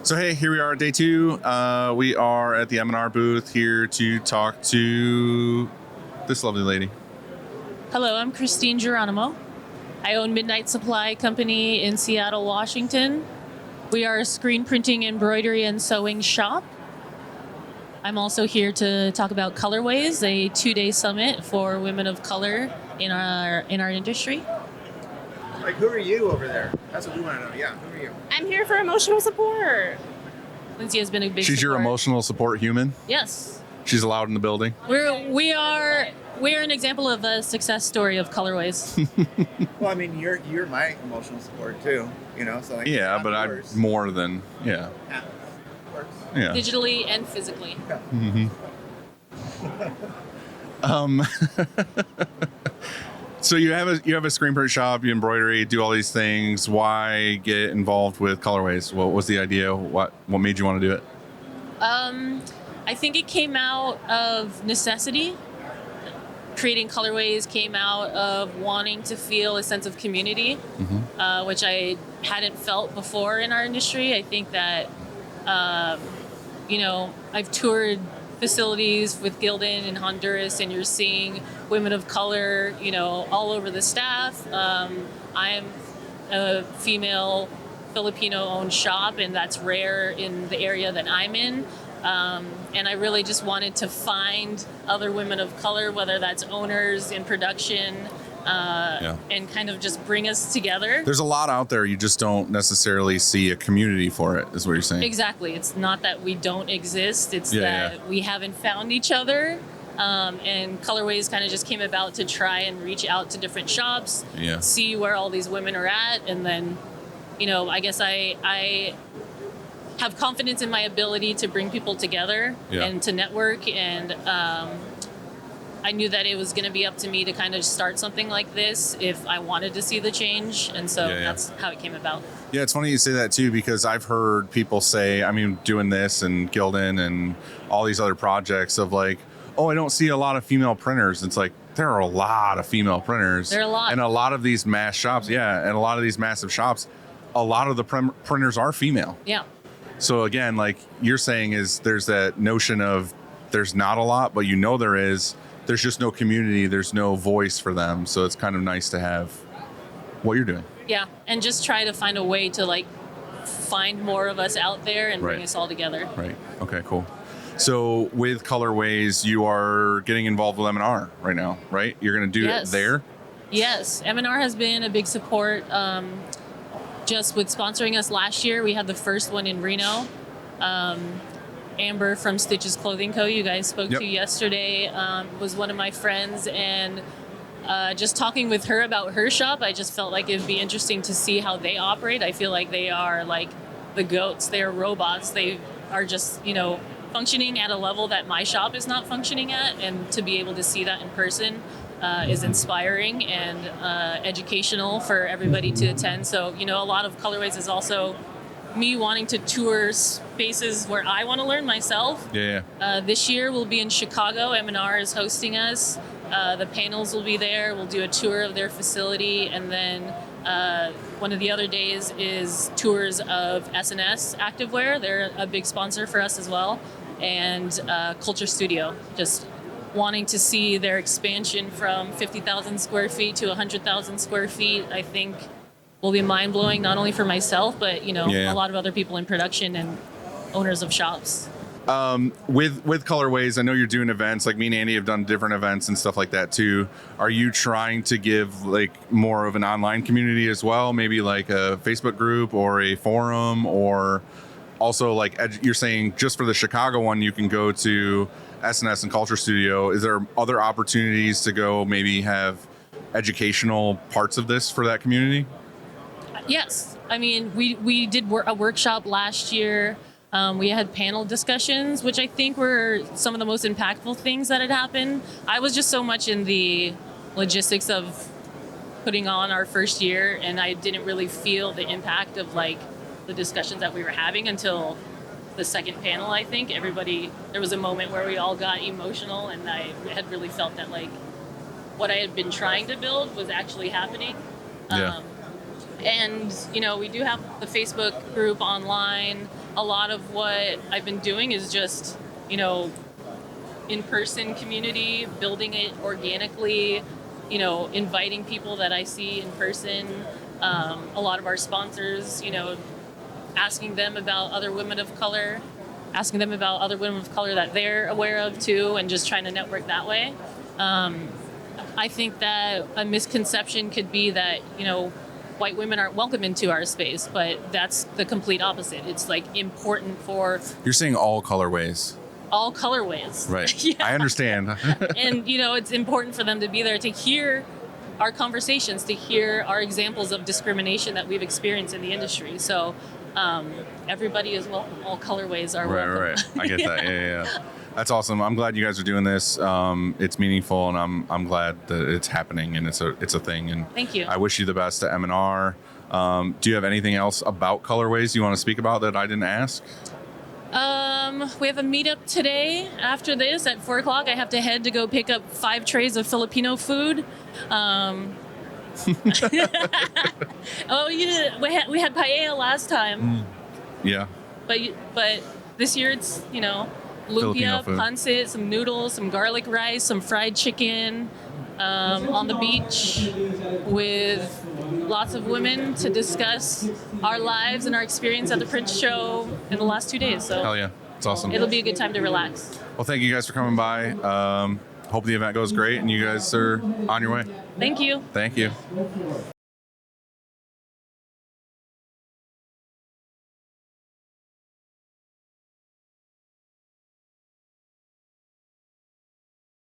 So hey, here we are at day 2. We are at the M&R booth here to talk to this lovely lady. Hello, I'm Christine Geronimo. I own Midnight Supply Company in Seattle, Washington. We are a screen printing, embroidery, and sewing shop. I'm also here to talk about Colorways, a 2-day summit for women of color in our industry. Like, who are you over there? That's what we want to know. Yeah, who are you? I'm here for emotional support. Lindsay has been a big She's your support. emotional support human? Yes. She's allowed in the building? We're an example of a success story of Colorways. Well, I mean, you're my emotional support too, you know. So like, Yeah, but I'm more than, yeah. Yeah. Works. Yeah. Digitally and physically. So you have a screen print shop, you embroidery, do all these things. Why get involved with Colorways? What was the idea? What made you want to do it? I think it came out of necessity. Creating Colorways came out of wanting to feel a sense of community, which I hadn't felt before in our industry. I think that, I've toured facilities with Gildan in Honduras, and you're seeing women of color, all over the staff. I am a female Filipino-owned shop, and that's rare in the area that I'm in. And I really just wanted to find other women of color, whether that's owners in production, and kind of just bring us together. There's a lot out there. You just don't necessarily see a community for it, is what you're saying. Exactly. It's not that we don't exist. It's that we haven't found each other. And Colorways kind of just came about to try and reach out to different shops, see where all these women are at. And then, I guess I have confidence in my ability to bring people together and to network. And I knew that it was going to be up to me to kind of start something like this if I wanted to see the change. And so that's how it came about. Yeah, it's funny you say that too, because I've heard people say, doing this and Gildan and all these other projects of like, oh, I don't see a lot of female printers. It's like, there are a lot of female printers. There are a lot. And a lot of these mass shops, and a lot of these massive shops, a lot of the printers are female. Yeah. So again, like you're saying, is there's that notion of there's not a lot, but there is. There's just no community. There's no voice for them. So it's kind of nice to have what you're doing. Yeah, and just try to find a way to like find more of us out there and bring us all together. Right. Okay, cool. So with Colorways, you are getting involved with M&R right now, right? You're going to do it there? Yes. M&R has been a big support. Just with sponsoring us last year, we had the first one in Reno. Amber from Stitches Clothing Co. you guys spoke to yesterday was one of my friends, and just talking with her about her shop, I just felt like it'd be interesting to see how they operate. I feel like they are like the goats. They are robots. They are just, functioning at a level that my shop is not functioning at, and to be able to see that in person is inspiring and educational for everybody to attend. So, a lot of Colorways is also me wanting to tour spaces where I want to learn myself. This year we'll be in Chicago. M&R is hosting us. The panels will be there. We'll do a tour of their facility, and then one of the other days is tours of S&S Activewear. They're a big sponsor for us as well, and Culture Studio. Just wanting to see their expansion from 50,000 square feet to 100,000 square feet, I think will be mind-blowing, not only for myself, but, a lot of other people in production and owners of shops. With Colorways, I know you're doing events, like me and Andy have done different events and stuff like that too. Are you trying to give like more of an online community as well? Maybe like a Facebook group or a forum, or also like you're saying just for the Chicago one, you can go to S&S and Culture Studio. Is there other opportunities to go maybe have educational parts of this for that community? Yes. We did a workshop last year. We had panel discussions, which I think were some of the most impactful things that had happened. I was just so much in the logistics of putting on our first year, and I didn't really feel the impact of like the discussions that we were having until the second panel. I think there was a moment where we all got emotional, and I had really felt that like what I had been trying to build was actually happening. And, we do have the Facebook group online. a lot of what I've been doing is just, in-person community, building it organically, inviting people that I see in person. A lot of our sponsors, asking them about other women of color, asking them about other women of color that they're aware of too, and just trying to network that way. I think that a misconception could be that, white women aren't welcome into our space, but that's the complete opposite. It's like important for You're saying all colorways. all colorways. Right. Yeah. I understand. And, it's important for them to be there to hear our conversations, to hear our examples of discrimination that we've experienced in the industry. So everybody is welcome. All colorways are welcome. Right. I get that. Yeah. That's awesome. I'm glad you guys are doing this. It's meaningful, and I'm glad that it's happening and it's a thing. And Thank you. I wish you the best at M&R. Do you have anything else about Colorways you want to speak about that I didn't ask? We have a meetup today. After this, at 4:00, I have to head to go pick up 5 trays of Filipino food. We had paella last time, Yeah. but this year it's Filipino lumpia, food. pancit, some noodles, some garlic rice, some fried chicken, on the beach with lots of women to discuss our lives and our experience at the print show in the last 2 days. So Hell yeah. It's awesome. it'll be a good time to relax. Well, thank you guys for coming by. Hope the event goes great and you guys are on your way. Thank you. Thank you.